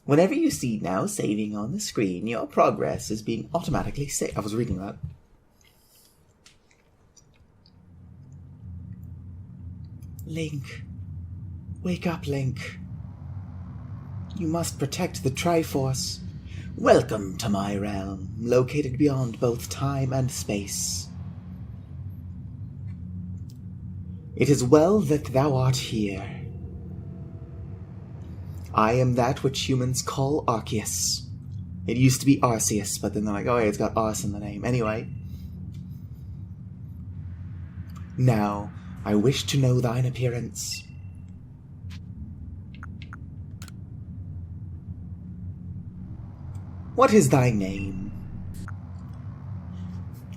Whenever you see now saving on the screen, your progress is being automatically saved. I was reading that. Link. Wake up, Link. You must protect the Triforce. Welcome to my realm, located beyond both time and space. It is well that thou art here. I am that which humans call Arceus. It used to be Arceus, but then they're like, oh, yeah, it's got Arce in the name. Anyway. Now, I wish to know thine appearance. What is thy name?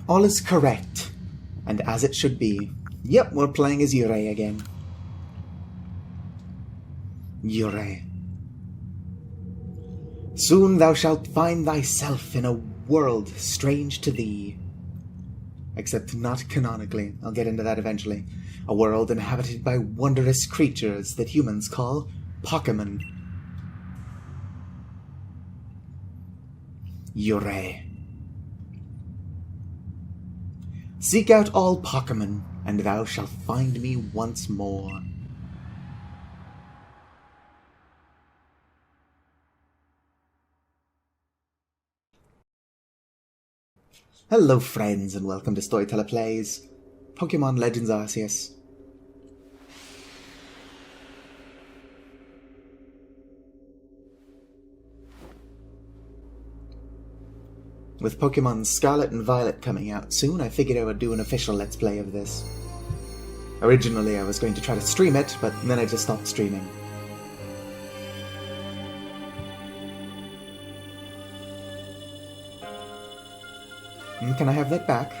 All is correct, and as it should be. Yep, we're playing as Yurei again. Yurei. Soon thou shalt find thyself in a world strange to thee. Except not canonically. I'll get into that eventually. A world inhabited by wondrous creatures that humans call Pokémon. Yurei. Seek out all Pokémon, and thou shalt find me once more. Hello friends, and welcome to Storyteller Plays Pokemon Legends Arceus. With Pokemon Scarlet and Violet coming out soon, I figured I would do an official Let's Play of this. Originally I was going to try to stream it, but then I just stopped streaming. Can I have that back?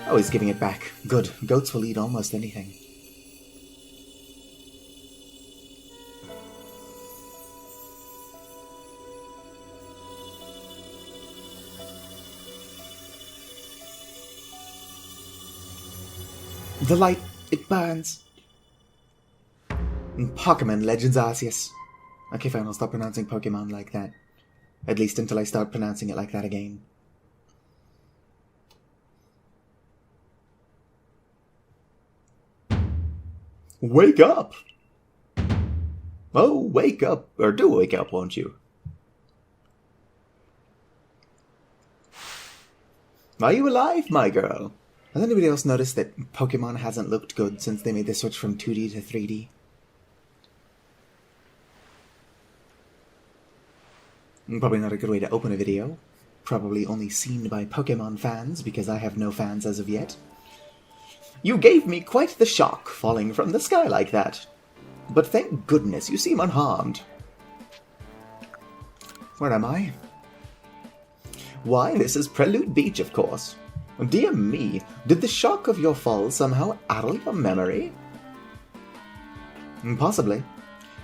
Oh, he's giving it back. Good. Goats will eat almost anything. The light, it burns. Pokemon Legends Arceus. Okay, fine, I'll stop pronouncing Pokemon like that. At least until I start pronouncing it like that again. Wake up! Oh, wake up. Or do wake up, won't you? Are you alive, my girl? Has anybody else noticed that Pokemon hasn't looked good since they made the switch from 2D to 3D? Probably not a good way to open a video. Probably only seen by Pokemon fans, because I have no fans as of yet. You gave me quite the shock, falling from the sky like that. But thank goodness you seem unharmed. Where am I? Why, this is Prelude Beach, of course. Dear me, did the shock of your fall somehow addle your memory? Possibly.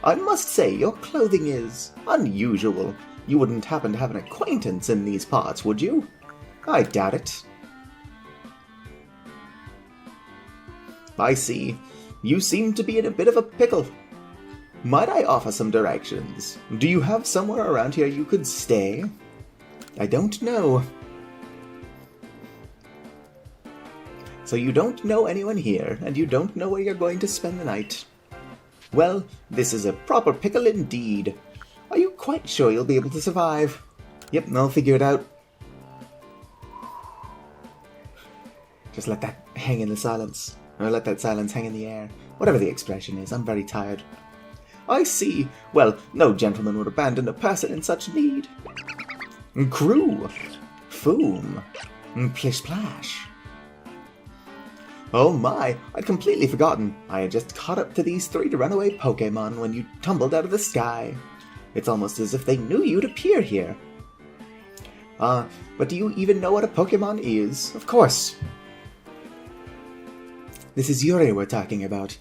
I must say, your clothing is unusual. You wouldn't happen to have an acquaintance in these parts, would you? I doubt it. I see. You seem to be in a bit of a pickle. Might I offer some directions? Do you have somewhere around here you could stay? I don't know. So you don't know anyone here, and you don't know where you're going to spend the night. Well, this is a proper pickle indeed. Are you quite sure you'll be able to survive? Yep, I'll figure it out. Just let that hang in the silence. Or let that silence hang in the air. Whatever the expression is, I'm very tired. I see. Well, no gentleman would abandon a person in such need. Crew. Foom. Plish Splash. Oh my, I'd completely forgotten. I had just caught up to these 3 runaway Pokémon when you tumbled out of the sky. It's almost as if they knew you'd appear here. But do you even know what a Pokémon is? Of course. This is Yurei we're talking about.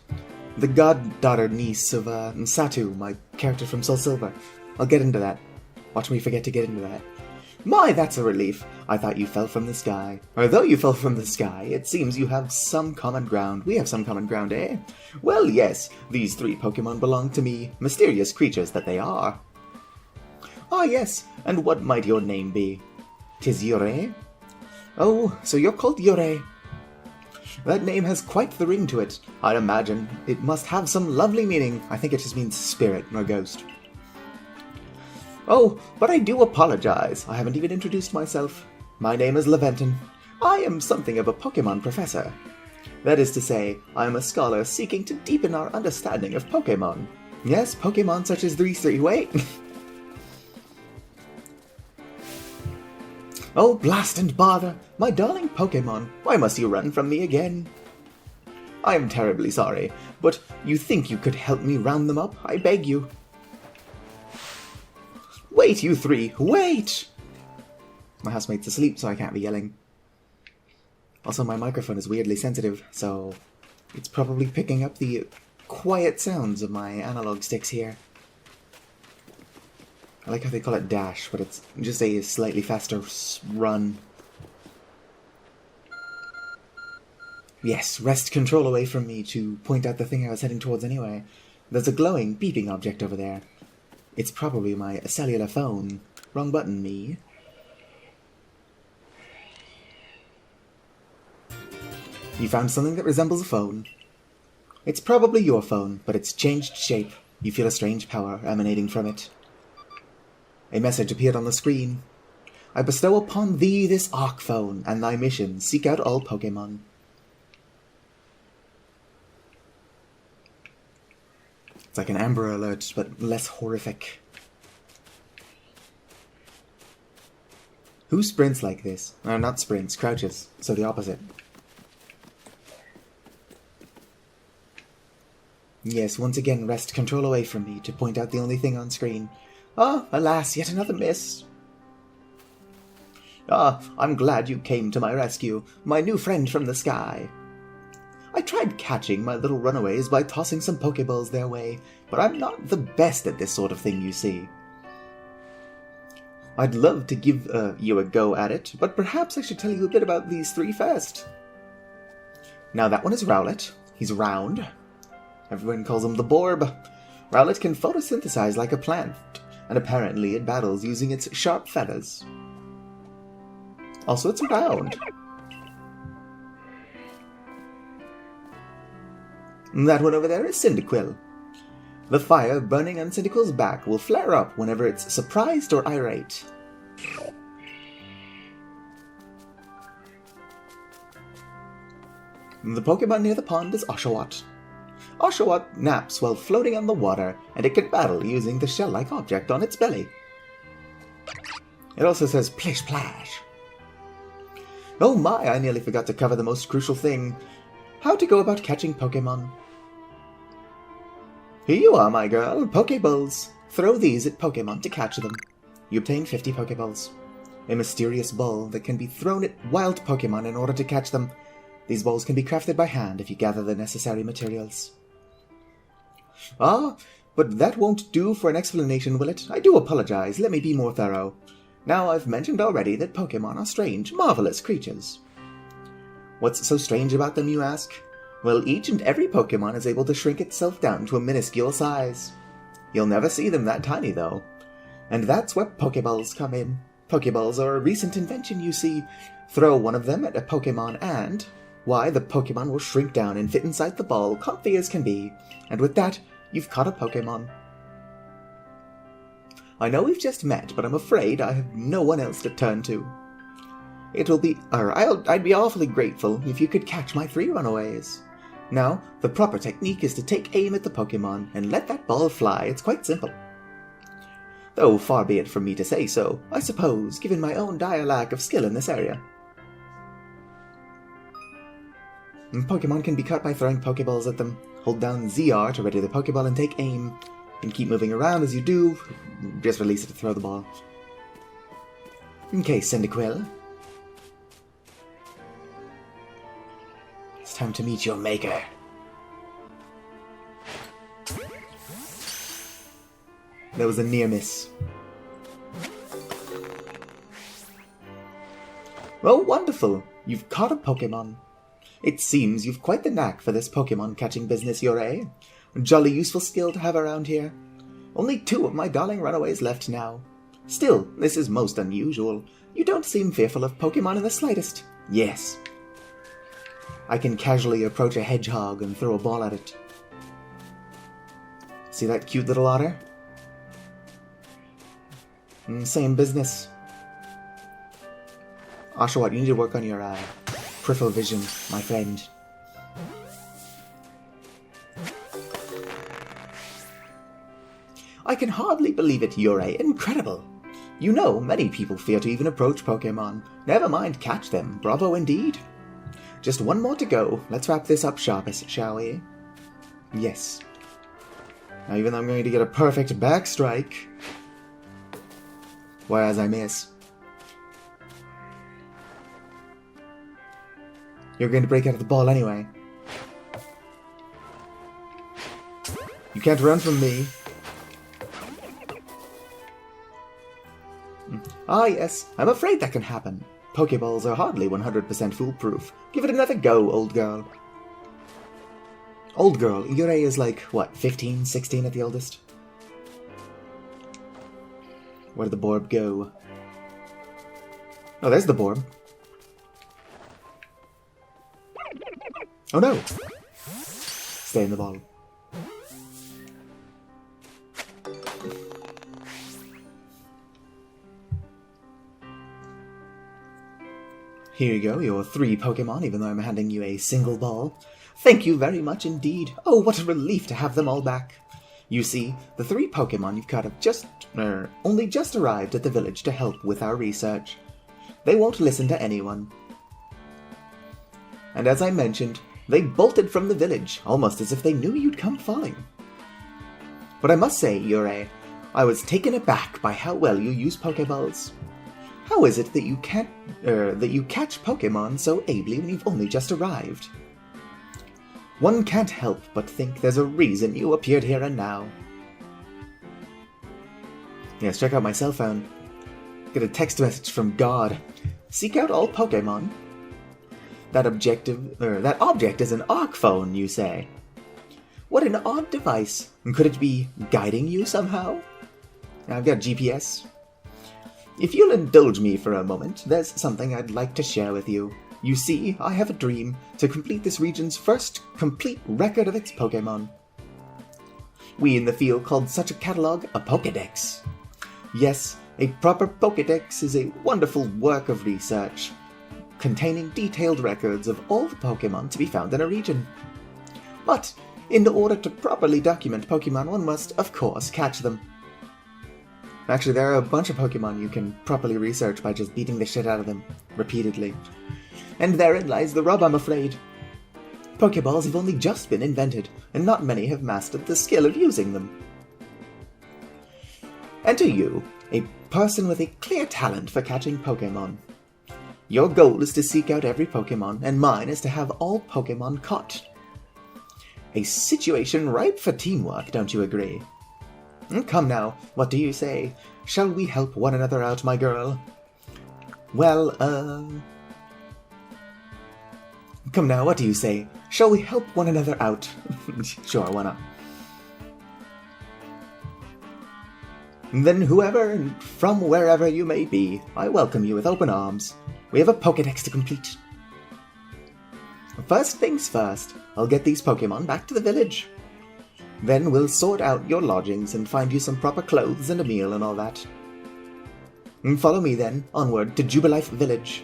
The goddaughter niece of Satu, my character from Soul Silver. I'll get into that. Watch me forget to get into that. My, that's a relief. I thought you fell from the sky. Or though you fell from the sky, it seems you have some common ground. We have some common ground, eh? Well, yes, these 3 Pokemon belong to me, mysterious creatures that they are. Ah, yes, and what might your name be? 'Tis Yurei? Oh, so you're called Yurei. That name has quite the ring to it. I imagine it must have some lovely meaning. I think it just means spirit or ghost. Oh, but I do apologize. I haven't even introduced myself. My name is Leventon. I am something of a Pokemon professor. That is to say, I am a scholar seeking to deepen our understanding of Pokemon. Yes, Pokemon such as these 3. Wait! Oh, blast and bother! My darling Pokemon, why must you run from me again? I am terribly sorry, but you think you could help me round them up? I beg you. Wait, you 3! Wait! My housemate's asleep, so I can't be yelling. Also, my microphone is weirdly sensitive, so it's probably picking up the quiet sounds of my analog sticks here. I like how they call it dash, but it's just a slightly faster run. Yes, wrest control away from me to point out the thing I was heading towards anyway. There's a glowing, beeping object over there. It's probably my cellular phone. Wrong button, me. You found something that resembles a phone. It's probably your phone, but it's changed shape. You feel a strange power emanating from it. A message appeared on the screen. I bestow upon thee this Arc phone, and thy mission, seek out all Pokemon. It's like an Amber Alert, but less horrific. Who sprints like this? No, not sprints, crouches, so the opposite. Yes, once again, wrest control away from me to point out the only thing on screen. Ah, alas, yet another miss. Ah, I'm glad you came to my rescue, my new friend from the sky. I tried catching my little runaways by tossing some Pokeballs their way, but I'm not the best at this sort of thing, you see. I'd love to give you a go at it, but perhaps I should tell you a bit about these 3 first. Now that one is Rowlet. He's round. Everyone calls him the Borb. Rowlet can photosynthesize like a plant, and apparently it battles using its sharp feathers. Also, it's round. That one over there is Cyndaquil. The fire burning on Cyndaquil's back will flare up whenever it's surprised or irate. The Pokemon near the pond is Oshawott. Oshawott naps while floating on the water, and it can battle using the shell-like object on its belly. It also says plish plash. Oh my, I nearly forgot to cover the most crucial thing. How to go about catching Pokemon. Here you are, my girl, Pokeballs. Throw these at Pokemon to catch them. You obtain 50 Pokeballs. A mysterious ball that can be thrown at wild Pokemon in order to catch them. These balls can be crafted by hand if you gather the necessary materials. Ah, but that won't do for an explanation, will it? I do apologize, let me be more thorough. Now, I've mentioned already that Pokemon are strange, marvelous creatures. What's so strange about them, you ask? Well, each and every Pokemon is able to shrink itself down to a minuscule size. You'll never see them that tiny, though. And that's where Pokeballs come in. Pokeballs are a recent invention, you see. Throw one of them at a Pokemon and, why, the Pokemon will shrink down and fit inside the ball, comfy as can be. And with that, you've caught a Pokemon. I know we've just met, but I'm afraid I have no one else to turn to. I'd be awfully grateful if you could catch my 3 runaways. Now, the proper technique is to take aim at the Pokemon and let that ball fly. It's quite simple. Though far be it from me to say so, I suppose, given my own dire lack of skill in this area. Pokemon can be caught by throwing Pokeballs at them. Hold down ZR to ready the Pokeball and take aim. And keep moving around as you do. Just release it to throw the ball. Okay, Cyndaquil. It's time to meet your maker. That was a near miss. Oh, wonderful! You've caught a Pokemon. It seems you've quite the knack for this Pokemon catching business, Yurei. Jolly useful skill to have around here. Only 2 of my darling runaways left now. Still, this is most unusual. You don't seem fearful of Pokemon in the slightest. Yes. I can casually approach a hedgehog and throw a ball at it. See that cute little otter? Same business. Oshawott, you need to work on your peripheral vision, my friend. I can hardly believe it, Yurei. Incredible. You know, many people fear to even approach Pokemon. Never mind catch them. Bravo indeed. Just 1 more to go. Let's wrap this up sharpest, shall we? Yes. Now, even though I'm going to get a perfect back strike, whereas I miss. You're going to break out of the ball anyway. You can't run from me. Ah, yes, I'm afraid that can happen. Pokeballs are hardly 100% foolproof. Give it another go, old girl. Old girl, Yurei is like, what, 15, 16 at the oldest? Where did the Borb go? Oh, there's the Borb. Oh no! Stay in the ball. Here you go, your 3 Pokemon, even though I'm handing you a single ball. Thank you very much indeed. Oh, what a relief to have them all back. You see, the 3 Pokemon you've caught have only just arrived at the village to help with our research. They won't listen to anyone. And as I mentioned, they bolted from the village, almost as if they knew you'd come falling. But I must say, Yurei, I was taken aback by how well you use Pokeballs. How is it that you catch Pokemon so ably when you've only just arrived? One can't help but think there's a reason you appeared here and now. Yes, check out my cell phone. Get a text message from God. Seek out all Pokemon. That object is an Arc phone, you say. What an odd device. Could it be guiding you somehow? I've got GPS. If you'll indulge me for a moment, there's something I'd like to share with you. You see, I have a dream to complete this region's first complete record of its Pokemon. We in the field called such a catalog a Pokédex. Yes, a proper Pokédex is a wonderful work of research, containing detailed records of all the Pokemon to be found in a region. But, in order to properly document Pokemon, one must, of course, catch them. Actually, there are a bunch of Pokemon you can properly research by just beating the shit out of them, repeatedly. And therein lies the rub, I'm afraid. Pokeballs have only just been invented, and not many have mastered the skill of using them. Enter you, a person with a clear talent for catching Pokemon. Your goal is to seek out every Pokemon, and mine is to have all Pokemon caught. A situation ripe for teamwork, don't you agree? Come now, what do you say? Shall we help one another out, my girl? Well, come now, what do you say? Shall we help one another out? Sure, why not? Then whoever and from wherever you may be, I welcome you with open arms. We have a Pokédex to complete. First things first, I'll get these Pokemon back to the village. Then we'll sort out your lodgings and find you some proper clothes and a meal and all that. Follow me then, onward to Jubilife Village.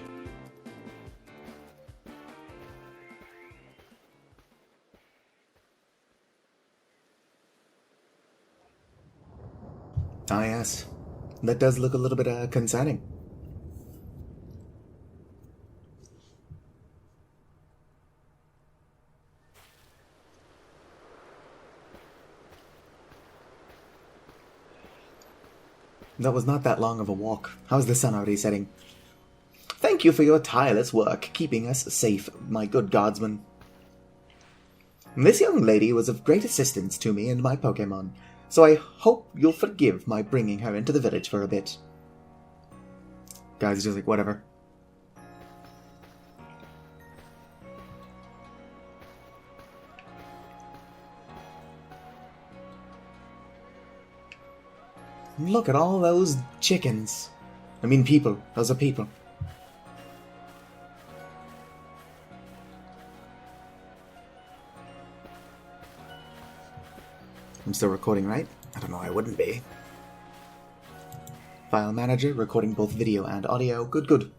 Ah yes, that does look a little bit concerning. That was not that long of a walk. How's the sun already setting? Thank you for your tireless work, keeping us safe, my good guardsman. This young lady was of great assistance to me and my Pokémon, so I hope you'll forgive my bringing her into the village for a bit. Guys, just like, whatever. Look at all those chickens. I mean people. Those are people. I'm still recording, right? I don't know, I wouldn't be. File manager, recording both video and audio. Good, good.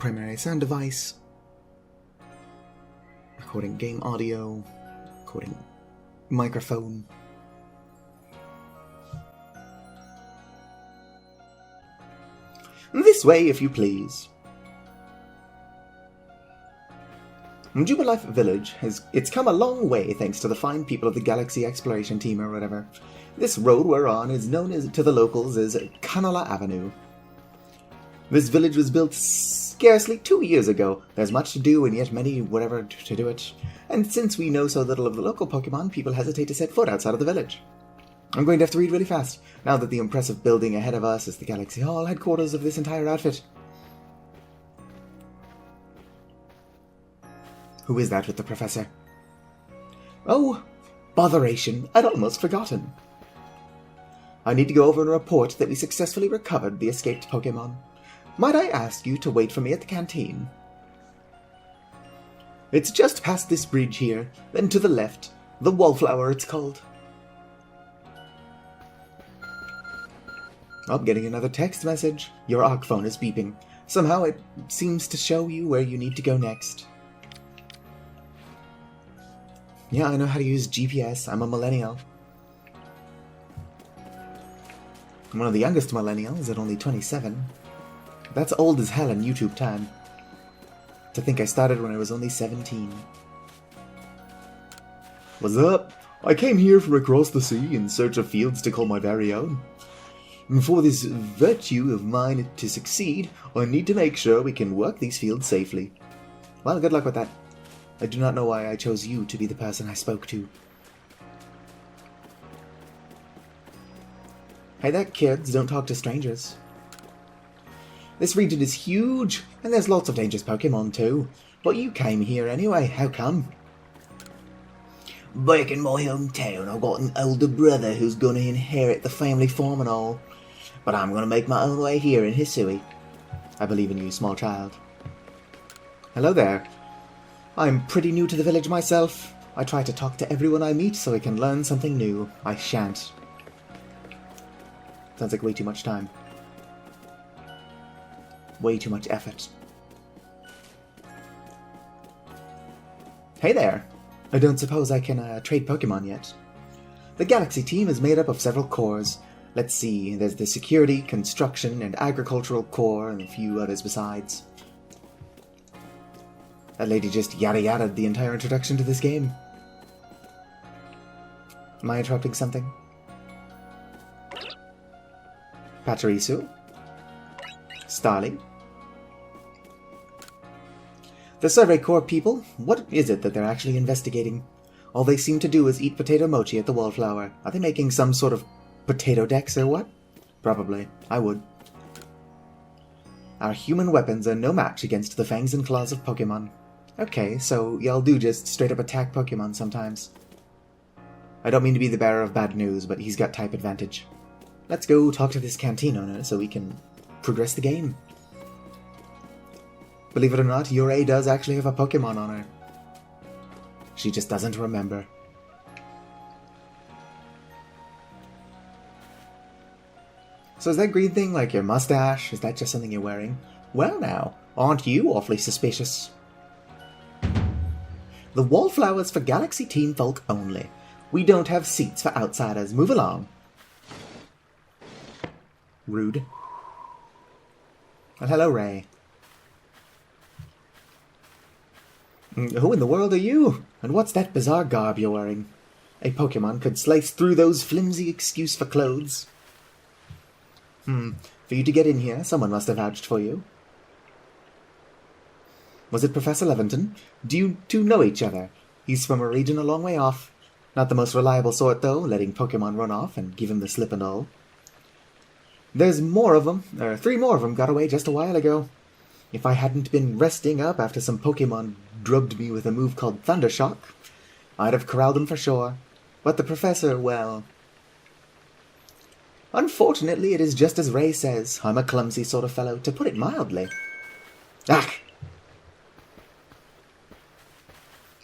Primary sound device. Recording game audio. Recording microphone. This way, if you please. Jubilife Village it's come a long way thanks to the fine people of the Galaxy Exploration Team or whatever. This road we're on is known to the locals as Canola Avenue. This village was built scarcely 2 years ago. There's much to do and yet many whatever to do it. And since we know so little of the local Pokemon, people hesitate to set foot outside of the village. I'm going to have to read really fast, now that the impressive building ahead of us is the Galaxy Hall, headquarters of this entire outfit. Who is that with the Professor? Oh, botheration, I'd almost forgotten. I need to go over and report that we successfully recovered the escaped Pokemon. Might I ask you to wait for me at the canteen? It's just past this bridge here, then to the left. The Wallflower, it's called. I'm getting another text message. Your ARC phone is beeping. Somehow it seems to show you where you need to go next. Yeah, I know how to use GPS. I'm a millennial. I'm one of the youngest millennials at only 27. That's old as hell in YouTube time. To think I started when I was only 17. What's up? I came here from across the sea in search of fields to call my very own. And for this virtue of mine to succeed, I need to make sure we can work these fields safely. Well, good luck with that. I do not know why I chose you to be the person I spoke to. Hey there, kids, don't talk to strangers. This region is huge, and there's lots of dangerous Pokemon too. But you came here anyway, how come? Back in my hometown, I've got an older brother who's gonna inherit the family farm and all. But I'm gonna make my own way here in Hisui. I believe in you, small child. Hello there. I'm pretty new to the village myself. I try to talk to everyone I meet so I can learn something new. I shan't. Sounds like way too much time. Way too much effort. Hey there! I don't suppose I can trade Pokemon yet. The Galaxy team is made up of several cores. Let's see, there's the Security, Construction, and Agricultural Core, and a few others besides. That lady just yada-yada'd the entire introduction to this game. Am I interrupting something? Pachirisu? Starly? The Survey Corps people, what is it that they're actually investigating? All they seem to do is eat potato mochi at the Wallflower. Are they making some sort of potato decks or what? Probably. I would. Our human weapons are no match against the fangs and claws of Pokemon. Okay, so y'all do just straight up attack Pokemon sometimes. I don't mean to be the bearer of bad news, but he's got type advantage. Let's go talk to this canteen owner so we can progress the game. Believe it or not, Yurei does actually have a Pokemon on her. She just doesn't remember. So is that green thing like your mustache? Is that just something you're wearing? Well now, aren't you awfully suspicious? The Wallflower's for Galaxy Team folk only. We don't have seats for outsiders. Move along. Rude. Well, hello, Ray. Who in the world are you? And what's that bizarre garb you're wearing? A Pokemon could slice through those flimsy excuse for clothes. For you to get in here, someone must have vouched for you. Was it Professor Leventon? Do you two know each other? He's from a region a long way off. Not the most reliable sort, though, letting Pokemon run off and give him the slip and all. There's more of them, 3 more of them got away just a while ago. If I hadn't been resting up after some Pokemon drubbed me with a move called Thundershock, I'd have corralled them for sure. But the Professor, well, Unfortunately, it is just as Ray says. I'm a clumsy sort of fellow, to put it mildly. Ah!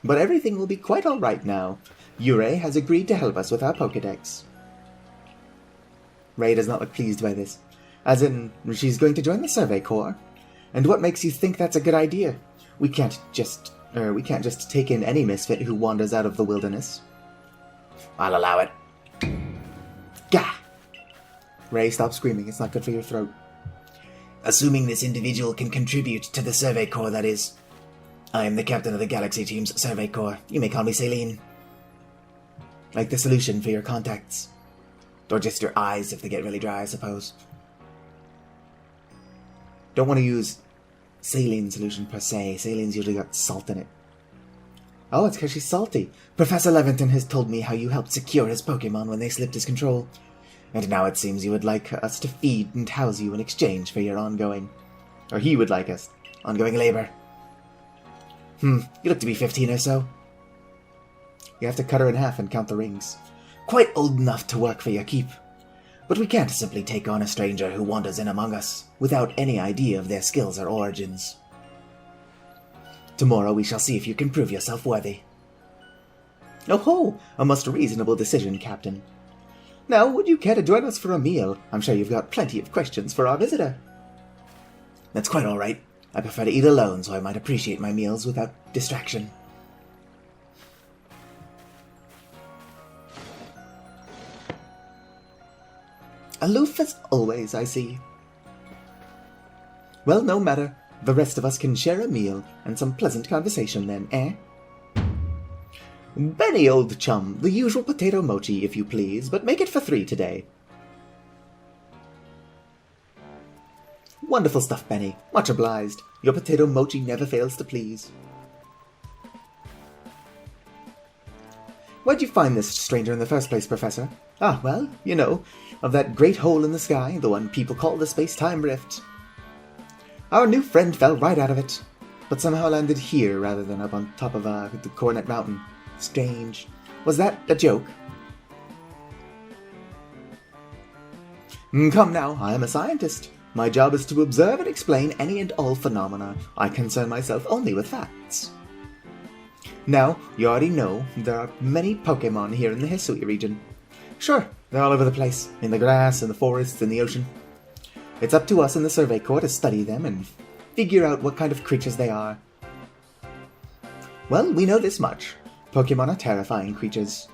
But everything will be quite alright now. Yurei has agreed to help us with our Pokédex. Ray does not look pleased by this. As in, she's going to join the Survey Corps. And what makes you think that's a good idea? We can't just take in any misfit who wanders out of the wilderness. I'll allow it. Gah! Ray, stop screaming. It's not good for your throat. Assuming this individual can contribute to the Survey Corps, that is. I am the captain of the Galaxy Team's Survey Corps. You may call me Saline. Like the solution for your contacts. Or just your eyes if they get really dry, I suppose. Don't want to use saline solution per se. Saline's usually got salt in it. Oh, it's because she's salty. Professor Levinton has told me how you helped secure his Pokemon when they slipped his control. And now it seems you would like us to feed and house you in exchange for your ongoing... Or he would like us. Ongoing labor. You look to be 15 or so. You have to cut her in half and count the rings. Quite old enough to work for your keep. But we can't simply take on a stranger who wanders in among us, without any idea of their skills or origins. Tomorrow we shall see if you can prove yourself worthy. Oh ho! A most reasonable decision, Captain. Now, would you care to join us for a meal? I'm sure you've got plenty of questions for our visitor. That's quite all right. I prefer to eat alone, so I might appreciate my meals without distraction. Aloof as always, I see. Well, no matter. The rest of us can share a meal and some pleasant conversation then, eh? Benny, old chum, the usual potato mochi, if you please, but make it for 3 today. Wonderful stuff, Benny. Much obliged. Your potato mochi never fails to please. Where'd you find this stranger in the first place, Professor? Ah, well, you know, of that great hole in the sky, the one people call the space-time rift. Our new friend fell right out of it, but somehow landed here rather than up on top of the Coronet Mountain. Strange. Was that a joke? Come now, I am a scientist. My job is to observe and explain any and all phenomena. I concern myself only with facts. Now, you already know there are many Pokemon here in the Hisui region. Sure, they're all over the place, in the grass, in the forests, in the ocean. It's up to us in the Survey Corps to study them and figure out what kind of creatures they are. Well, we know this much. Pokemon are terrifying creatures.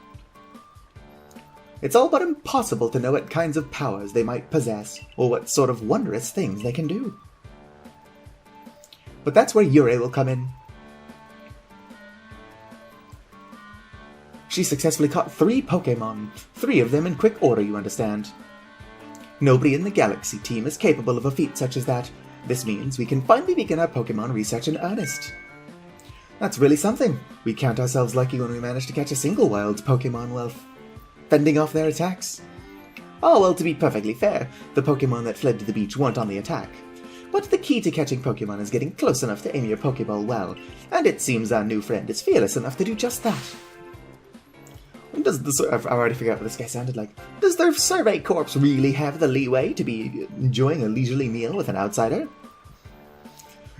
It's all but impossible to know what kinds of powers they might possess, or what sort of wondrous things they can do. But that's where Yurei will come in. She successfully caught 3 Pokemon, 3 of them in quick order, you understand. Nobody in the Galaxy team is capable of a feat such as that. This means we can finally begin our Pokemon research in earnest. That's really something. We count ourselves lucky when we manage to catch a single wild Pokemon while fending off their attacks. Oh, well, to be perfectly fair, the Pokemon that fled to the beach weren't on the attack. But the key to catching Pokemon is getting close enough to aim your Pokeball well, and it seems our new friend is fearless enough to do just that. I've already figured out what this guy sounded like. Does the Survey Corps really have the leeway to be enjoying a leisurely meal with an outsider?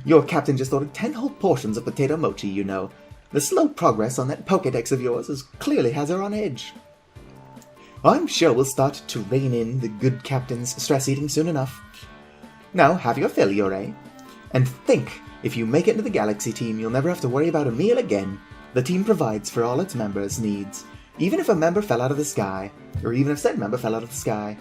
Your captain just ordered 10 whole portions of potato mochi, you know. The slow progress on that Pokédex of yours clearly has her on edge. I'm sure we'll start to rein in the good captain's stress eating soon enough. Now, have your fill, Yurei. And think, if you make it into the Galaxy team, you'll never have to worry about a meal again. The team provides for all its members' needs. Even if a member fell out of the sky, or even if said member fell out of the sky.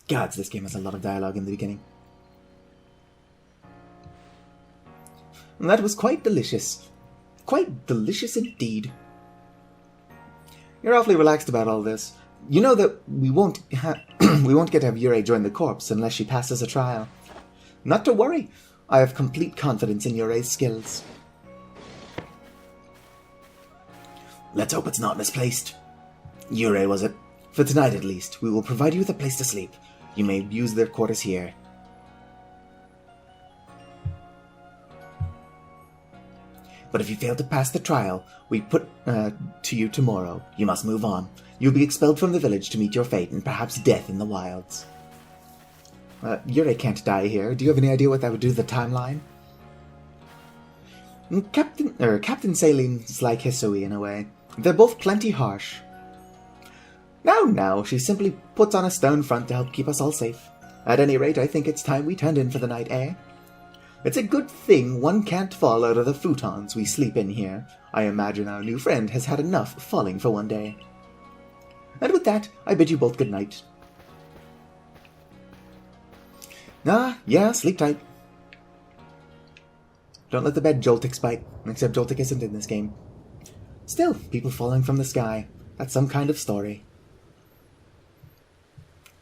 Gods, this game has a lot of dialogue in the beginning. And that was quite delicious. Quite delicious indeed. You're awfully relaxed about all this. You know that we won't we won't get to have Yurei join the corps unless she passes a trial. Not to worry. I have complete confidence in Yurei's skills. Let's hope it's not misplaced. Yurei, was it? For tonight at least, we will provide you with a place to sleep. You may use their quarters here. But if you fail to pass the trial we put to you tomorrow, you must move on. You'll be expelled from the village to meet your fate and perhaps death in the wilds. Yurei can't die here. Do you have any idea what that would do to the timeline? Captain Salin's like Hisui in a way. They're both plenty harsh. Now, she simply puts on a stone front to help keep us all safe. At any rate, I think it's time we turned in for the night, eh? It's a good thing one can't fall out of the futons we sleep in here. I imagine our new friend has had enough falling for one day. And with that, I bid you both good night. Yeah, sleep tight. Don't let the bed Joltik bite, except Joltik isn't in this game. Still, people falling from the sky. That's some kind of story.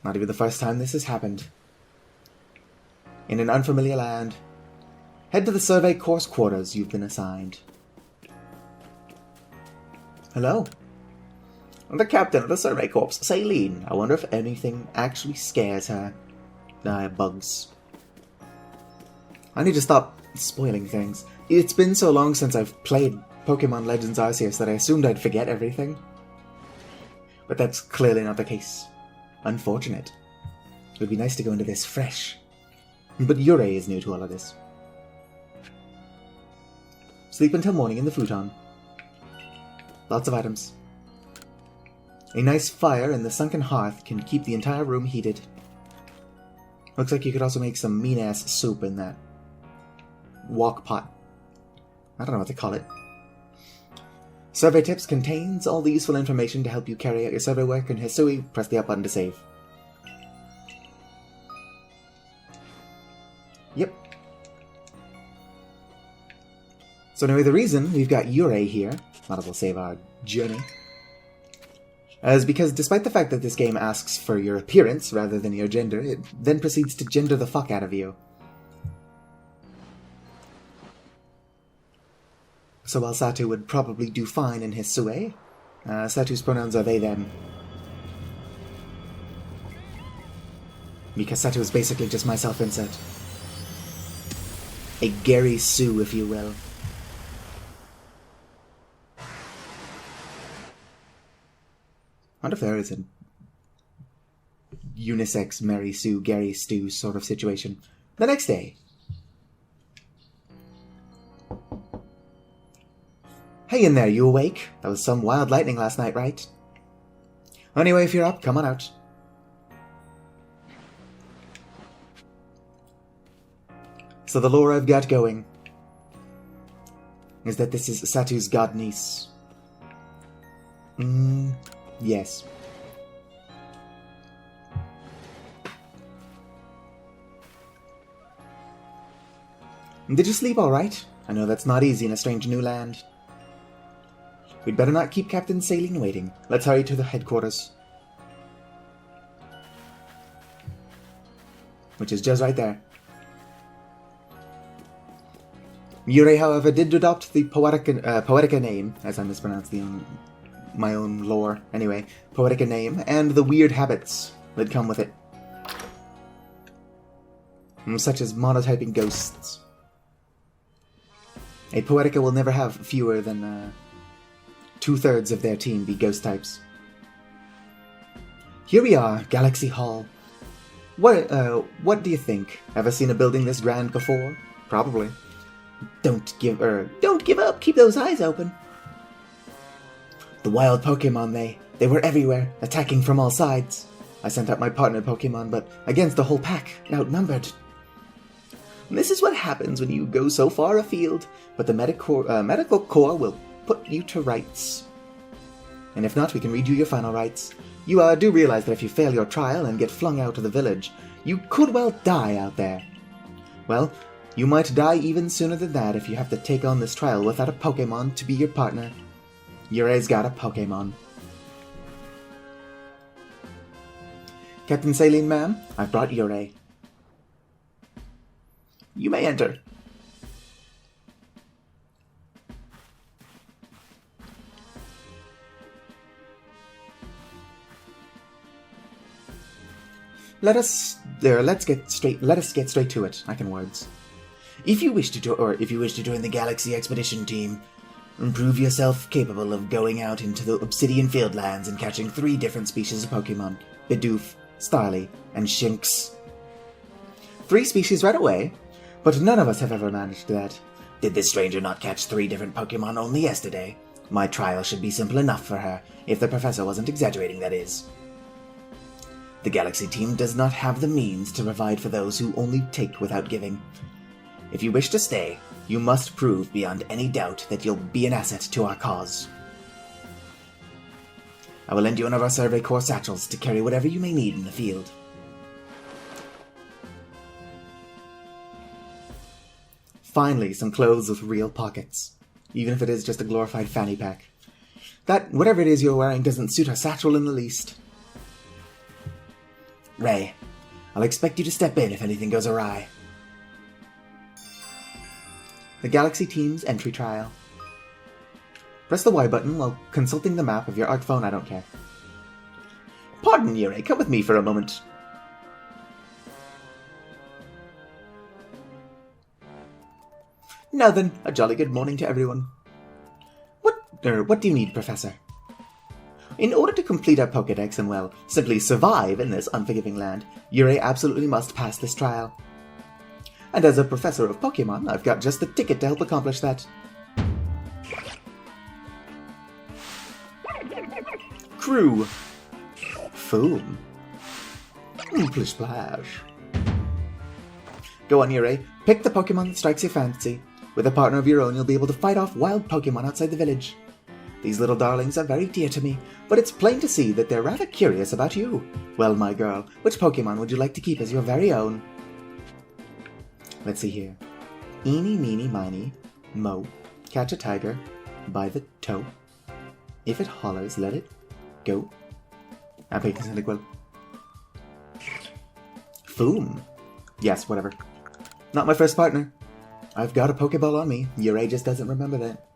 Not even the first time this has happened. In an unfamiliar land, head to the Survey Corps quarters you've been assigned. Hello. I'm the captain of the Survey Corps, Saline. I wonder if anything actually scares her. Bugs. I need to stop spoiling things. It's been so long since I've played Pokemon Legends Arceus that I assumed I'd forget everything. But that's clearly not the case. Unfortunate. It would be nice to go into this fresh. But Yurei is new to all of this. Sleep until morning in the futon. Lots of items. A nice fire in the sunken hearth can keep the entire room heated. Looks like you could also make some mean-ass soup in that wok pot. I don't know what to call it. Survey Tips contains all the useful information to help you carry out your survey work, and Hisui, press the up button to save. Yep. So anyway, the reason we've got Yurei here, might as well save our journey, is because despite the fact that this game asks for your appearance rather than your gender, it then proceeds to gender the fuck out of you. So while Satu would probably do fine in Hisui, Satu's pronouns are they, them. Because Satu is basically just my self-insert. A Gary Sue, if you will. I wonder if there is a unisex Mary Sue, Gary Stu sort of situation. The next day. Hey in there, you awake? That was some wild lightning last night, right? Anyway, if you're up, come on out. So the lore I've got going is that this is Satu's god niece. Yes. Did you sleep all right? I know that's not easy in a strange new land. We'd better not keep Captain Saline waiting. Let's hurry to the headquarters. Which is just right there. Yurei, however, did adopt the Poetica name, as I mispronounced my own lore. Anyway, Poetica name, and the weird habits that come with it. Such as monotyping ghosts. A Poetica will never have fewer than 2/3 of their team be ghost types. Here we are, Galaxy Hall. What do you think? Ever seen a building this grand before? Probably. Don't give up. Keep those eyes open. The wild Pokemon, they were everywhere, attacking from all sides. I sent out my partner Pokemon, but against the whole pack, outnumbered. And this is what happens when you go so far afield, but the medical corps will put you to rights. And if not, we can read you your final rights. You do realize that if you fail your trial and get flung out of the village, you could well die out there. Well, you might die even sooner than that if you have to take on this trial without a Pokemon to be your partner. Yurei's got a Pokemon. Captain Saline, ma'am, I've brought Yurei. You may enter. Let us get straight to it. I can words. If you wish to join the Galaxy Expedition Team, prove yourself capable of going out into the Obsidian Fieldlands and catching 3 different species of Pokemon: Bidoof, Starly, and Shinx. 3 species right away, but none of us have ever managed that. Did this stranger not catch 3 different Pokemon only yesterday? My trial should be simple enough for her, if the professor wasn't exaggerating, that is. The Galaxy team does not have the means to provide for those who only take without giving. If you wish to stay, you must prove beyond any doubt that you'll be an asset to our cause. I will lend you one of our Survey Corps satchels to carry whatever you may need in the field. Finally, some clothes with real pockets, even if it is just a glorified fanny pack. That, whatever it is you're wearing, doesn't suit our satchel in the least. Ray, I'll expect you to step in if anything goes awry. The Galaxy team's entry trial. Press the Y button while consulting the map of your ARC phone. I don't care. Pardon, Yurei, come with me for a moment. Now then, a jolly good morning to everyone. What do you need, Professor? In order to complete our Pokédex and, well, simply survive in this unforgiving land, Yurei absolutely must pass this trial. And as a professor of Pokémon, I've got just the ticket to help accomplish that. Crew. Foom. Plish splash. Go on, Yurei. Pick the Pokémon that strikes your fancy. With a partner of your own, you'll be able to fight off wild Pokémon outside the village. These little darlings are very dear to me, but it's plain to see that they're rather curious about you. Well, my girl, which Pokémon would you like to keep as your very own? Let's see here. Eeny, meeny, miny, mo. Catch a tiger by the toe. If it hollers, let it go. I'm picking Cyndaquil. Foom. Yes, whatever. Not my first partner. I've got a Pokeball on me. Yurei just doesn't remember that.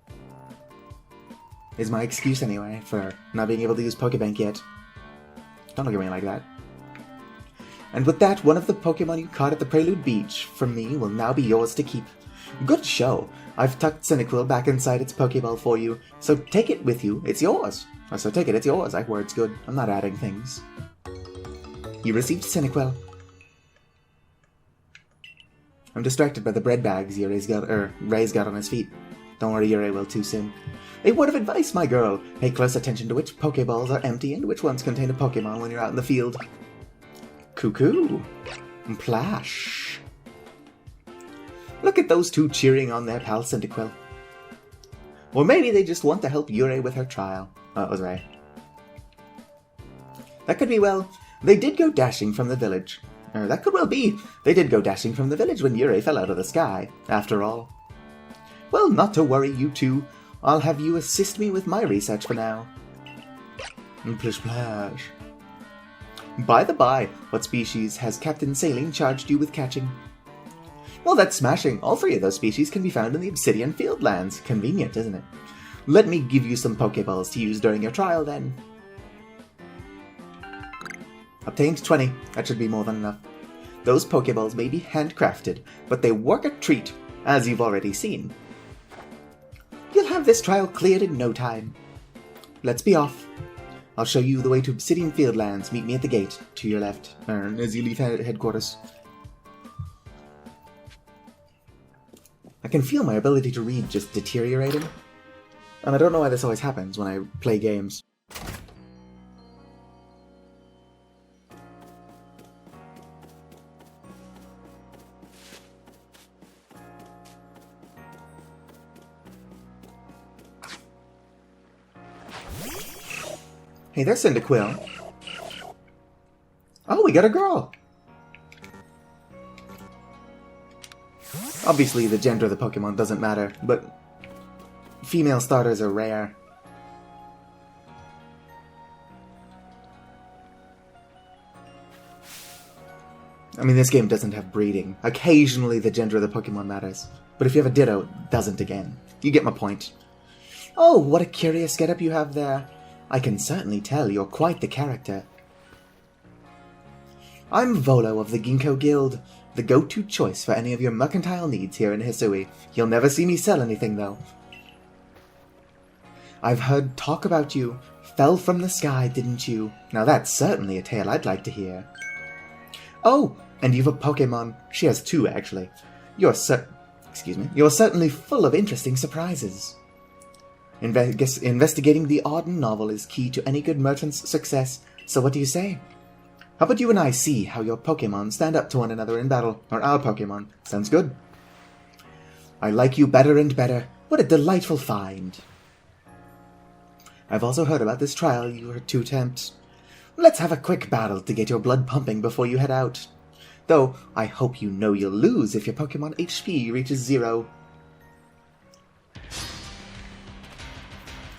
Is my excuse anyway for not being able to use Pokebank yet. Don't look at me like that. And with that, one of the Pokemon you caught at the Prelude Beach from me will now be yours to keep. Good show. I've tucked Cyndaquil back inside its Pokeball for you, so take it with you. It's yours. So take it, it's yours. That word's good. I'm not adding things. You received Cyndaquil. I'm distracted by the bread bags Ray's got on his feet. Don't worry, Yurei will too soon. A word of advice, my girl. Pay close attention to which Pokeballs are empty and which ones contain a Pokemon when you're out in the field. Cuckoo. Plash. Look at those two cheering on their pal Cyndaquil. Or maybe they just want to help Yurei with her trial. Oh, it was Ray. That could be, well, they did go dashing from the village. Or that could well be. They did go dashing from the village when Yurei fell out of the sky, after all. Well, not to worry, you two. I'll have you assist me with my research for now. Plish splash. By the by, what species has Captain Saline charged you with catching? Well, that's smashing. All 3 of those species can be found in the Obsidian Fieldlands. Convenient, isn't it? Let me give you some Pokeballs to use during your trial, then. Obtained 20. That should be more than enough. Those Pokeballs may be handcrafted, but they work a treat, as you've already seen. You'll have this trial cleared in no time. Let's be off. I'll show you the way to Obsidian Fieldlands. Meet me at the gate, to your left, as you leave headquarters. I can feel my ability to read just deteriorating. And I don't know why this always happens when I play games. Hey, there's Cyndaquil. Oh, we got a girl! Obviously, the gender of the Pokemon doesn't matter, but female starters are rare. I mean, this game doesn't have breeding. Occasionally, the gender of the Pokemon matters. But if you have a Ditto, it doesn't again. You get my point. Oh, what a curious getup you have there. I can certainly tell you're quite the character. I'm Volo of the Ginkgo Guild. the go-to choice for any of your mercantile needs here in Hisui. You'll never see me sell anything, though. I've heard talk about you. Fell from the sky, didn't you? Now that's certainly a tale I'd like to hear. Oh, and you've a Pokemon. She has two, actually. You're certainly full of interesting surprises. Investigating the odd and novel is key to any good merchant's success, so what do you say? How about you and I see how your Pokemon stand up to one another in battle, or our Pokemon? Sounds good. I like you better and better. What a delightful find. I've also heard about this trial you were to attempt. Let's have a quick battle to get your blood pumping before you head out. Though, I hope you know you'll lose if your Pokemon HP reaches 0.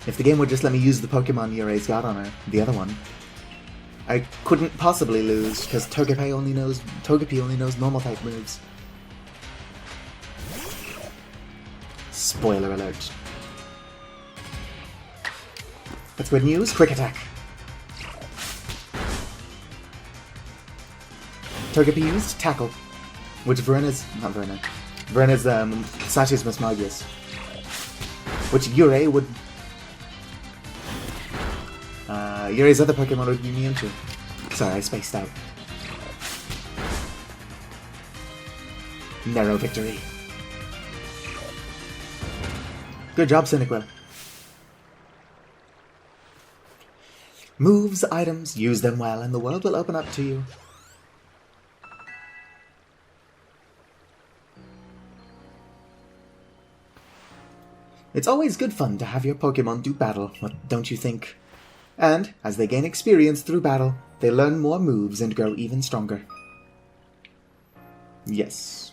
If the game would just let me use the Pokemon Yurei's got on her, the other one, I couldn't possibly lose, because Togepi only knows normal-type moves. Spoiler alert. That's good news. Quick attack. Togepi used Tackle, which Verena's Sashi's Mismagius, which Yurei would... Yurei's other Pokemon would be immune to. Sorry, I spaced out. Narrow victory. Good job, Cyndaquil. Moves, items, use them well, and the world will open up to you. It's always good fun to have your Pokemon do battle, what don't you think? And, as they gain experience through battle, they learn more moves and grow even stronger. Yes.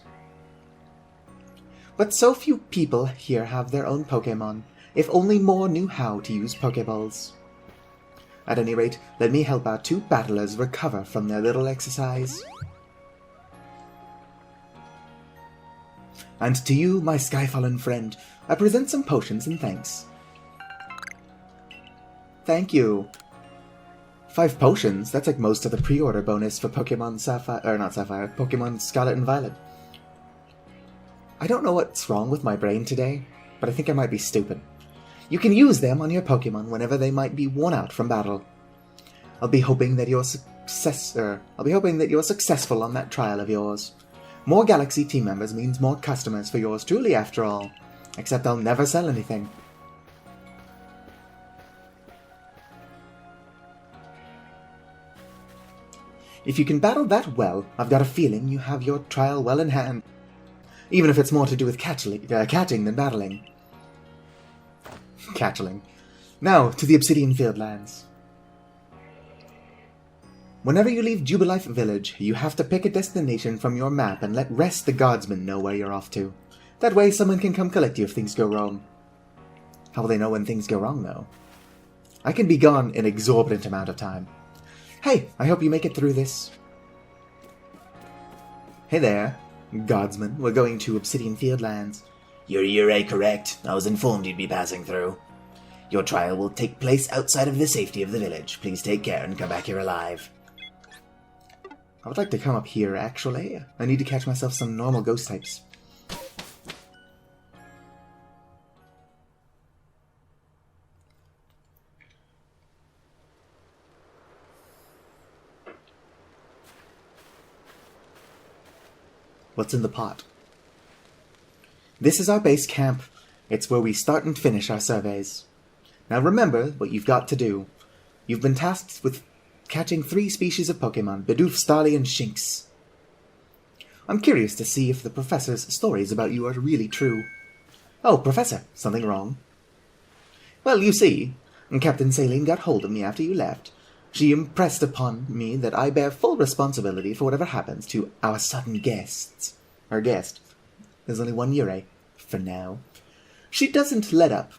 But so few people here have their own Pokemon. If only more knew how to use Pokeballs. At any rate, let me help our two battlers recover from their little exercise. And to you, my Skyfallen friend, I present some potions and thanks. Thank you. 5 potions? That's like most of the pre-order bonus for Pokemon Pokemon Scarlet and Violet. I don't know what's wrong with my brain today, but I think I might be stupid. You can use them on your Pokemon whenever they might be worn out from battle. I'll be hoping that you're successful on that trial of yours. More Galaxy team members means more customers for yours truly, after all. Except I'll never sell anything. If you can battle that well, I've got a feeling you have your trial well in hand. Even if it's more to do with catching than battling. Catchling. Now, to the Obsidian Fieldlands. Whenever you leave Jubilife Village, you have to pick a destination from your map and let Rest the Guardsman know where you're off to. That way someone can come collect you if things go wrong. How will they know when things go wrong, though? I can be gone an exorbitant amount of time. Hey, I hope you make it through this. Hey there, Guardsman. We're going to Obsidian Fieldlands. You're correct. I was informed you'd be passing through. Your trial will take place outside of the safety of the village. Please take care and come back here alive. I would like to come up here, actually. I need to catch myself some normal ghost types. What's in the pot? This is our base camp. It's where we start and finish our surveys. Now remember what you've got to do. You've been tasked with catching 3 species of Pokemon, Bidoof, Starly, and Shinx. I'm curious to see if the Professor's stories about you are really true. Oh, Professor, something wrong? Well, you see, Captain Saline got hold of me after you left. She impressed upon me that I bear full responsibility for whatever happens to our sudden guests. Our guest. There's only one Yurei, for now. She doesn't let up.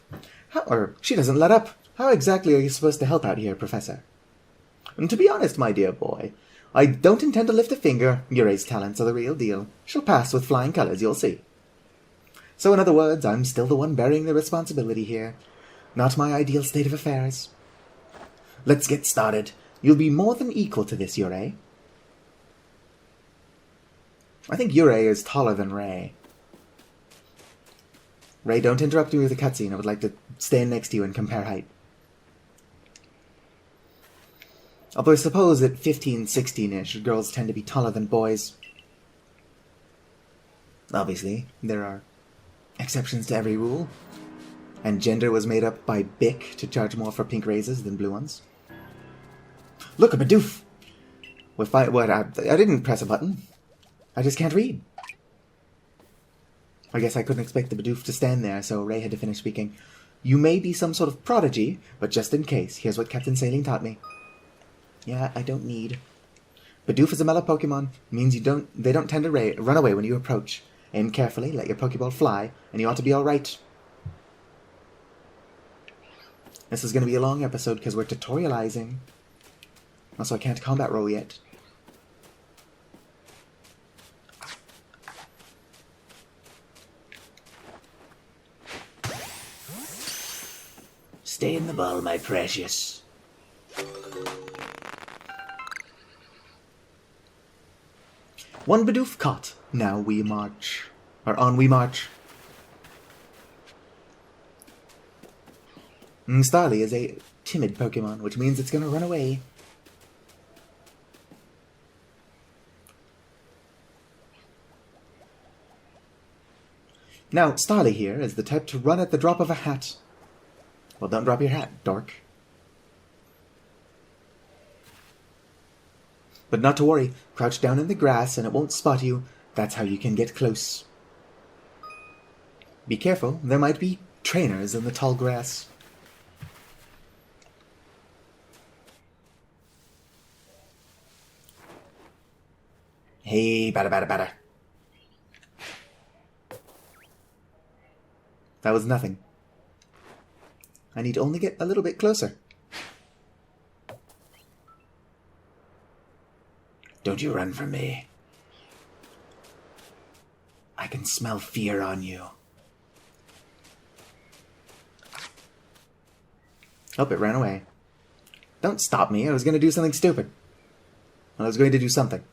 She doesn't let up. How exactly are you supposed to help out here, Professor? And to be honest, my dear boy, I don't intend to lift a finger. Yurei's talents are the real deal. She'll pass with flying colors, you'll see. So in other words, I'm still the one bearing the responsibility here. Not my ideal state of affairs. Let's get started. You'll be more than equal to this, Yurei. I think Yurei is taller than Ray. Ray, don't interrupt me with a cutscene. I would like to stand next to you and compare height. Although I suppose at 15, 16-ish, girls tend to be taller than boys. Obviously, there are exceptions to every rule. And gender was made up by Bic to charge more for pink razors than blue ones. Look, a Bidoof! I didn't press a button. I just can't read. I guess I couldn't expect the Bidoof to stand there, so Ray had to finish speaking. You may be some sort of prodigy, but just in case, here's what Captain Saline taught me. Yeah, I don't need. Bidoof is a mellow Pokemon. Means they don't tend to run away when you approach. Aim carefully, let your Pokeball fly, and you ought to be alright. This is going to be a long episode because we're tutorializing. Also, I can't combat roll yet. Stay in the ball, my precious. One Bidoof caught. Now we march. Or on we march. Starly is a timid Pokemon, which means it's going to run away. Now, Starly here is the type to run at the drop of a hat. Well, don't drop your hat, dork. But not to worry, crouch down in the grass and it won't spot you. That's how you can get close. Be careful, there might be trainers in the tall grass. Hey, bada. That was nothing. I need only get a little bit closer. Don't you run from me. I can smell fear on you. Oh, it ran away. Don't stop me, I was going to do something stupid. Well, I was going to do something.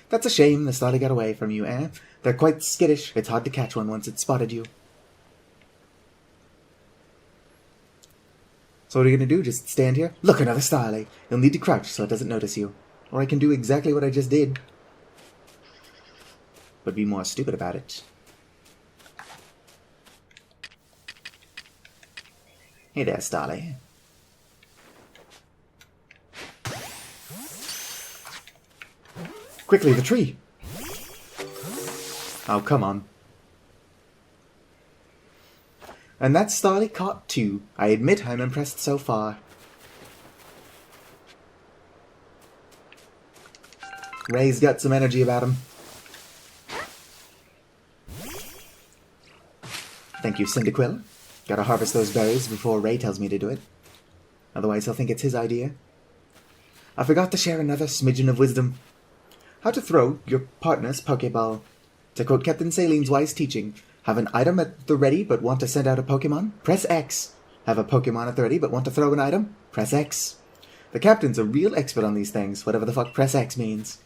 That's a shame the Starly got away from you, eh? They're quite skittish. It's hard to catch one once it's spotted you. So what are you going to do? Just stand here? Look, another Starly. You'll need to crouch so it doesn't notice you. Or I can do exactly what I just did. But be more stupid about it. Hey there, Starly. Quickly, the tree! Oh, come on. And that's Starly caught too. I admit I'm impressed so far. Ray's got some energy about him. Thank you, Cyndaquil. Gotta harvest those berries before Ray tells me to do it. Otherwise he'll think it's his idea. I forgot to share another smidgen of wisdom. How to throw your partner's Pokeball. To quote Captain Saline's wise teaching, have an item at the ready but want to send out a Pokemon? Press X. Have a Pokemon at the ready but want to throw an item? Press X. The Captain's a real expert on these things, whatever the fuck press X means.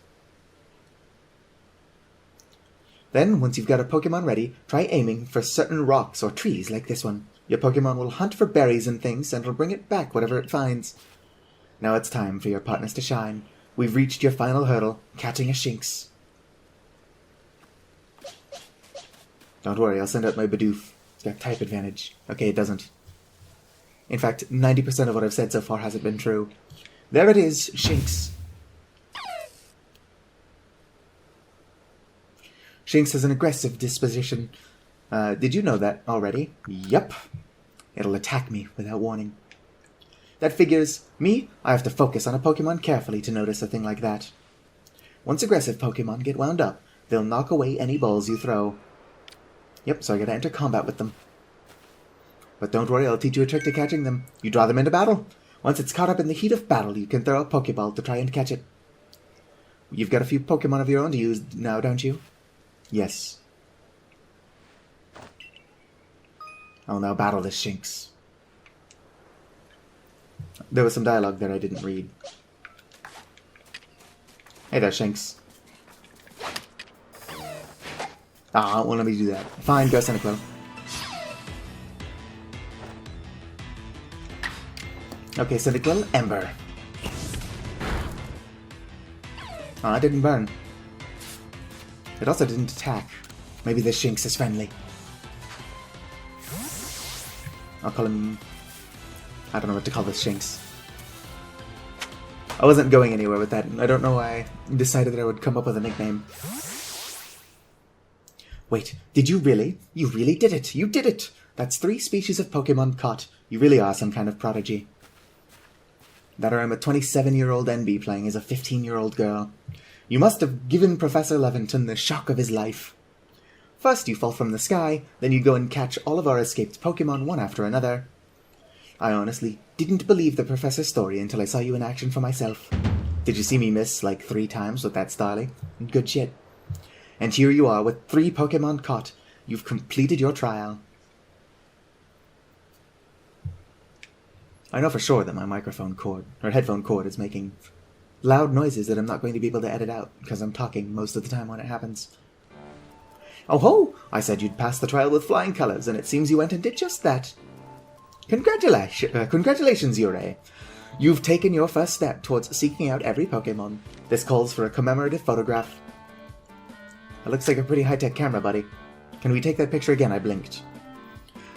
Then, once you've got a Pokemon ready, try aiming for certain rocks or trees like this one. Your Pokemon will hunt for berries and things, and it'll bring it back whatever it finds. Now it's time for your partners to shine. We've reached your final hurdle, catching a Shinx. Don't worry, I'll send out my Bidoof. It's got type advantage. Okay, it doesn't. In fact, 90% of what I've said so far hasn't been true. There it is, Shinx. Shinx has an aggressive disposition. Did you know that already? Yup. It'll attack me without warning. That figures. Me, I have to focus on a Pokemon carefully to notice a thing like that. Once aggressive Pokemon get wound up, they'll knock away any balls you throw. Yep, so I gotta enter combat with them. But don't worry, I'll teach you a trick to catching them. You draw them into battle. Once it's caught up in the heat of battle, you can throw a Pokeball to try and catch it. You've got a few Pokemon of your own to use now, don't you? Yes. I'll now battle this Shinx. There was some dialogue that I didn't read. Hey there, Shinx. Ah, well, let me do that. Fine, go Cyndaquil. Okay, Cyndaquil, Ember. Ah, it didn't burn. It also didn't attack. Maybe the Shinx is friendly. I'll call him... I don't know what to call this Shinx. I wasn't going anywhere with that. I don't know why I decided that I would come up with a nickname. Wait, did you really? You really did it! You did it! That's 3 species of Pokemon caught. You really are some kind of prodigy. That or I'm a 27-year-old NB playing as a 15-year-old girl. You must have given Professor Leventon the shock of his life. First you fall from the sky, then you go and catch all of our escaped Pokemon one after another. I honestly didn't believe the Professor's story until I saw you in action for myself. Did you see me miss like 3 times with that Starly? Good shit. And here you are with 3 Pokemon caught. You've completed your trial. I know for sure that my microphone cord, or headphone cord, is making loud noises that I'm not going to be able to edit out, because I'm talking most of the time when it happens. Oh ho! I said you'd pass the trial with flying colors, and it seems you went and did just that. Congratulations, Yurei. You've taken your first step towards seeking out every Pokemon. This calls for a commemorative photograph. It looks like a pretty high-tech camera, buddy. Can we take that picture again? I blinked.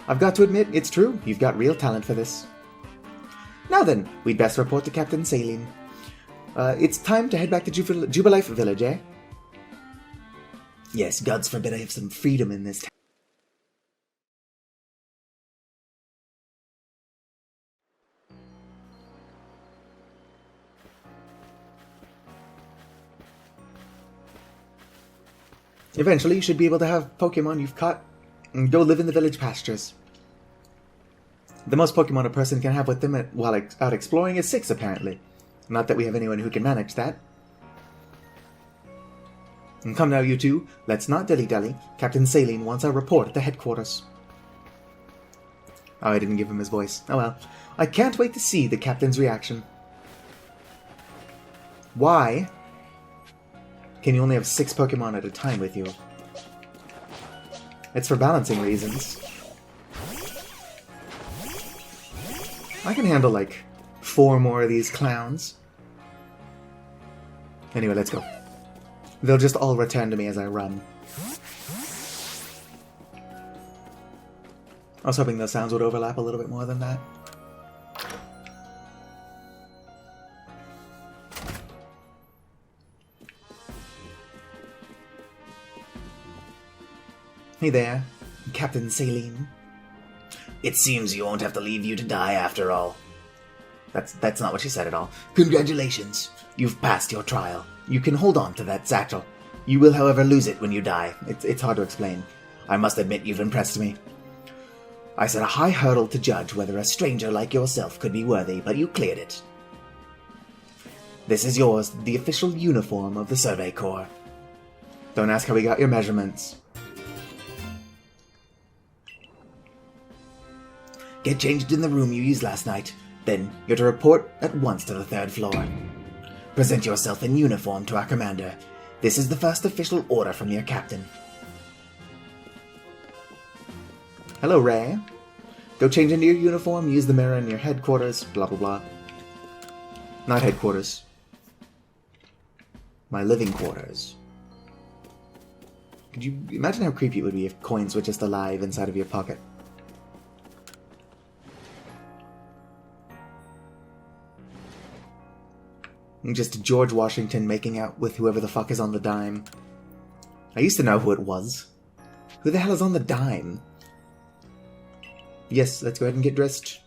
I've got to admit, it's true. You've got real talent for this. Now then, we'd best report to Captain Saline. It's time to head back to Jubilife Village, eh? Yes, gods forbid I have some freedom in this town. Eventually, you should be able to have Pokemon you've caught and go live in the village pastures. The most Pokemon a person can have with them while out exploring is 6, apparently. Not that we have anyone who can manage that. And come now, you two. Let's not dilly-dally. Captain Saline wants our report at the headquarters. Oh, I didn't give him his voice. Oh well. I can't wait to see the captain's reaction. Why can you only have 6 Pokemon at a time with you? It's for balancing reasons. I can handle, like, 4 more of these clowns. Anyway, let's go. They'll just all return to me as I run. I was hoping those sounds would overlap a little bit more than that. Hey there, Captain Saline. It seems you won't have to leave you to die after all. That's not what she said at all. Congratulations. You've passed your trial. You can hold on to that satchel. You will, however, lose it when you die. It's hard to explain. I must admit you've impressed me. I set a high hurdle to judge whether a stranger like yourself could be worthy, but you cleared it. This is yours, the official uniform of the Survey Corps. Don't ask how we got your measurements. Get changed in the room you used last night. Then you're to report at once to the 3rd floor. Present yourself in uniform to our commander. This is the first official order from your captain. Hello, Ray. Go change into your uniform, use the mirror in your headquarters, blah blah blah. Not headquarters. My living quarters. Could you imagine how creepy it would be if coins were just alive inside of your pocket? Just George Washington making out with whoever the fuck is on the dime. I used to know who it was. Who the hell is on the dime? Yes, let's go ahead and get dressed.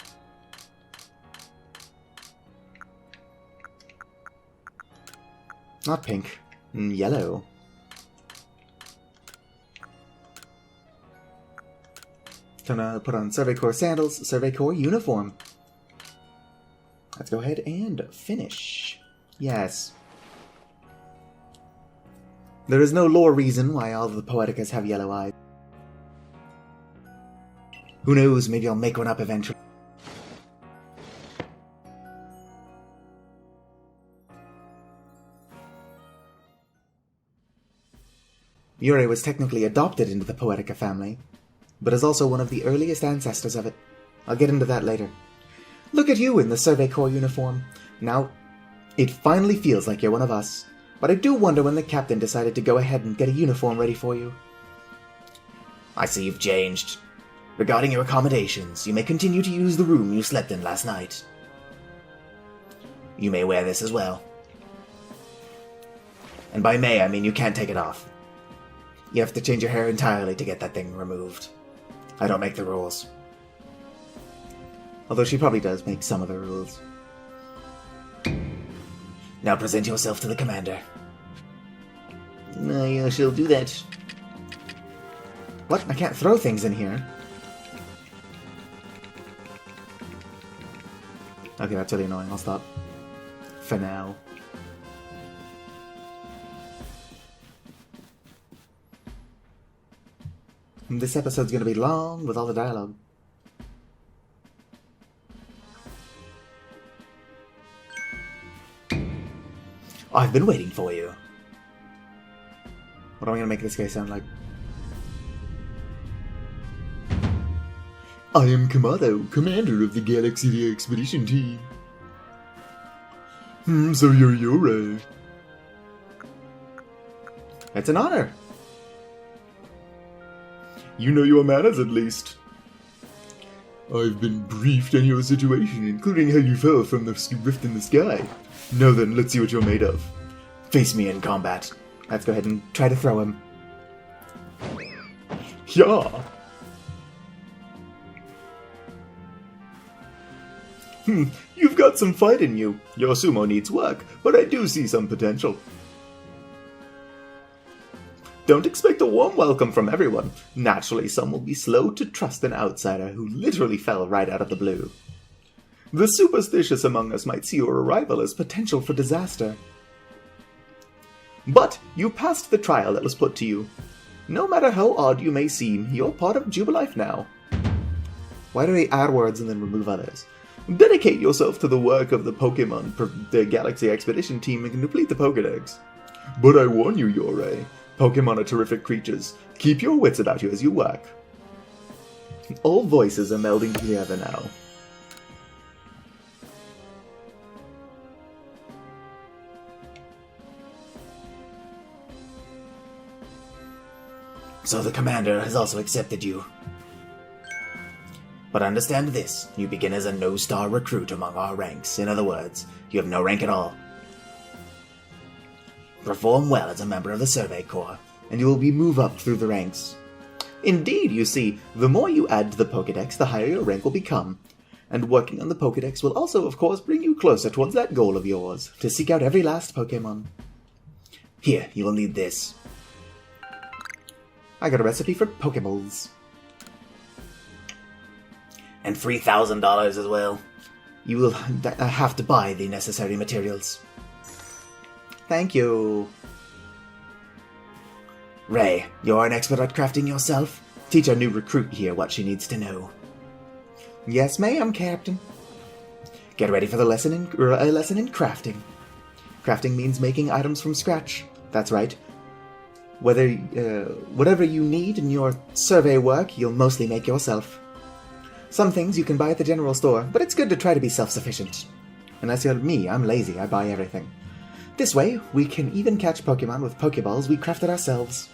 Not pink. Yellow. Gonna put on Survey Corps sandals, Survey Corps uniform. Let's go ahead and finish. Yes. There is no lore reason why all of the Poeticas have yellow eyes. Who knows, maybe I'll make one up eventually. Yurei was technically adopted into the Poetica family, but is also one of the earliest ancestors of it. I'll get into that later. Look at you in the Survey Corps uniform. Now, it finally feels like you're one of us, but I do wonder when the captain decided to go ahead and get a uniform ready for you. I see you've changed. Regarding your accommodations, you may continue to use the room you slept in last night. You may wear this as well. And by may, I mean you can't take it off. You have to change your hair entirely to get that thing removed. I don't make the rules. Although she probably does make some of the rules. Now present yourself to the commander. I shall do that. What? I can't throw things in here. Okay, that's really annoying. I'll stop. For now. This episode's gonna be long with all the dialogue. I've been waiting for you. What am I gonna make this guy sound like? I am Kamado, commander of the Galaxy Expedition Team. So you're Yurei. It's an honor. You know your manners at least. I've been briefed on your situation, including how you fell from the rift in the sky. Now then, let's see what you're made of. Face me in combat. Let's go ahead and try to throw him. Yeah. You've got some fight in you. Your sumo needs work, but I do see some potential. Don't expect a warm welcome from everyone. Naturally, some will be slow to trust an outsider who literally fell right out of the blue. The superstitious among us might see your arrival as potential for disaster. But you passed the trial that was put to you. No matter how odd you may seem, you're part of Jubilife now. Why do they add words and then remove others? Dedicate yourself to the work of the Galaxy Expedition Team and complete the Pokedex. But I warn you, Yurei, Pokemon are terrific creatures. Keep your wits about you as you work. All voices are melding together now. So the commander has also accepted you. But understand this, you begin as a no-star recruit among our ranks. In other words, you have no rank at all. Perform well as a member of the Survey Corps, And you will be move up through the ranks. Indeed, you see, the more you add to the Pokedex, the higher your rank will become. And working on the Pokedex will also, of course, bring you closer towards that goal of yours, to seek out every last Pokemon. Here, you will need this. I got a recipe for Pokeballs. And $3,000 as well. You will have to buy the necessary materials. Thank you. Ray, you're an expert at crafting yourself. Teach our new recruit here what she needs to know. Yes, ma'am, Captain. Get ready for the lesson in crafting. Crafting means making items from scratch. That's right. Whatever you need in your survey work, you'll mostly make yourself. Some things you can buy at the general store, but it's good to try to be self-sufficient. Unless you're me, I'm lazy, I buy everything. This way, we can even catch Pokemon with Pokeballs we crafted ourselves.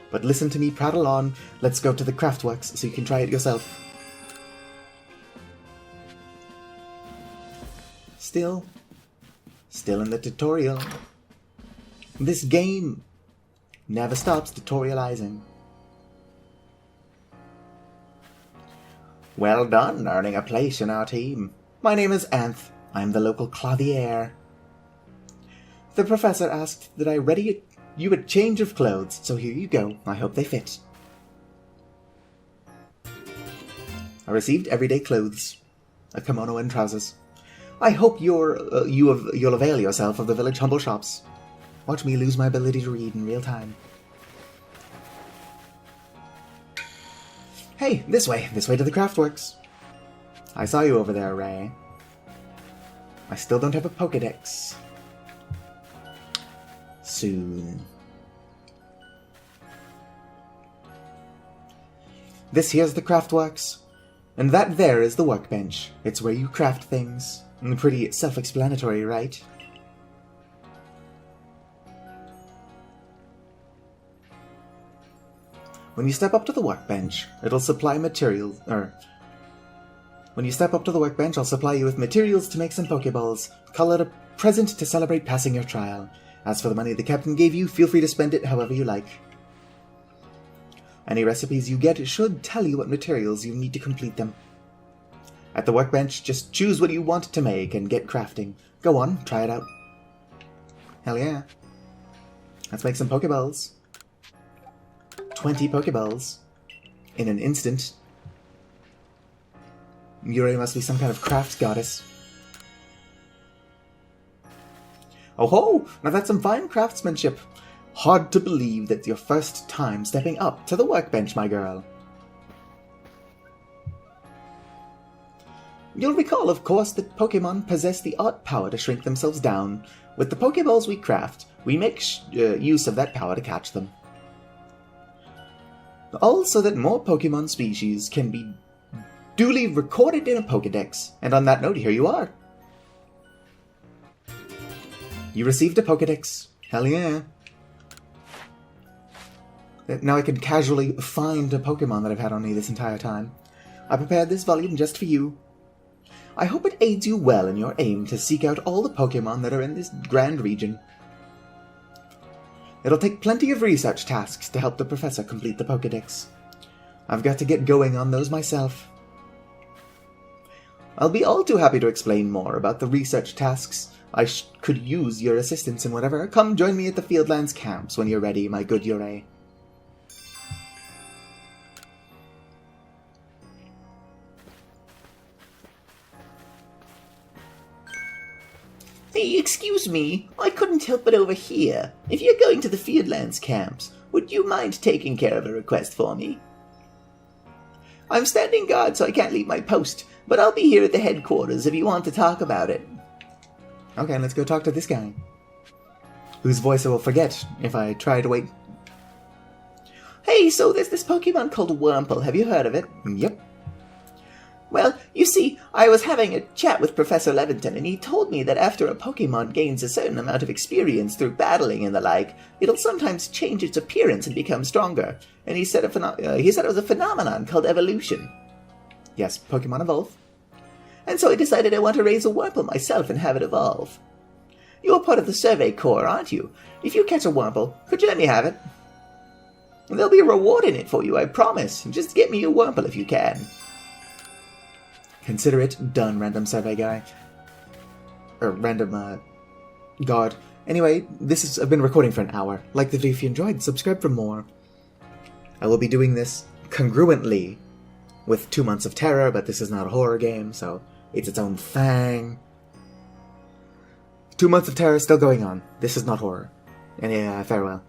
But listen to me prattle on, let's go to the Craftworks so you can try it yourself. Still in the tutorial. This game never stops tutorializing. Well done, earning a place in our team. My name is Anth. I'm the local clothier. The professor asked that I ready you a change of clothes, so here you go. I hope they fit. I received everyday clothes, a kimono and trousers. I hope you'll avail yourself of the village humble shops. Watch me lose my ability to read in real time. Hey, this way to the Craftworks. I saw you over there, Ray. I still don't have a Pokedex. Soon. This here's the craftworks. And that there is the workbench. It's where you craft things. Pretty self-explanatory, right? When you step up to the workbench, it'll supply materials, when you step up to the workbench, I'll supply you with materials to make some Pokeballs. Call it a present to celebrate passing your trial. As for the money the captain gave you, feel free to spend it however you like. Any recipes you get should tell you what materials you need to complete them. At the workbench, just choose what you want to make and get crafting. Go on, try it out. Hell yeah. Let's make some Pokeballs. 20 Pokeballs. In an instant. Yurei must be some kind of craft goddess. Oh ho! Now that's some fine craftsmanship. Hard to believe that's your first time stepping up to the workbench, my girl. You'll recall, of course, that Pokemon possess the odd power to shrink themselves down. With the Pokeballs we craft, we make use of that power to catch them. All so that more Pokemon species can be duly recorded in a Pokedex. And on that note, here you are. You received a Pokedex. Hell yeah. Now I can casually find a Pokemon that I've had on me this entire time. I prepared this volume just for you. I hope it aids you well in your aim to seek out all the Pokemon that are in this grand region. It'll take plenty of research tasks to help the professor complete the Pokedex. I've got to get going on those myself. I'll be all too happy to explain more about the research tasks. I could use your assistance in whatever. Come join me at the Fieldlands camps when you're ready, my good Yurei. Hey, excuse me, I couldn't help but overhear. If you're going to the Fieldlands camps, would you mind taking care of a request for me? I'm standing guard, so I can't leave my post, but I'll be here at the headquarters if you want to talk about it. Okay, let's go talk to this guy, whose voice I will forget if I try to wait. Hey, so there's this Pokemon called Wurmple. Have you heard of it? Yep. Well, you see, I was having a chat with Professor Levinton, and he told me that after a Pokemon gains a certain amount of experience through battling and the like, it'll sometimes change its appearance and become stronger. And he said it was a phenomenon called evolution. Yes, Pokemon evolve. And so I decided I want to raise a Wurmple myself and have it evolve. You're part of the Survey Corps, aren't you? If you catch a Wurmple, could you let me have it? There'll be a reward in it for you, I promise. Just get me a Wurmple if you can. Consider it done, random survey guy. Or random, god. Anyway, I've been recording for an hour. Like the video if you enjoyed, subscribe for more. I will be doing this congruently with 2 Months of Terror, but this is not a horror game, so it's its own thing. 2 Months of Terror is still going on. This is not horror. And yeah, farewell.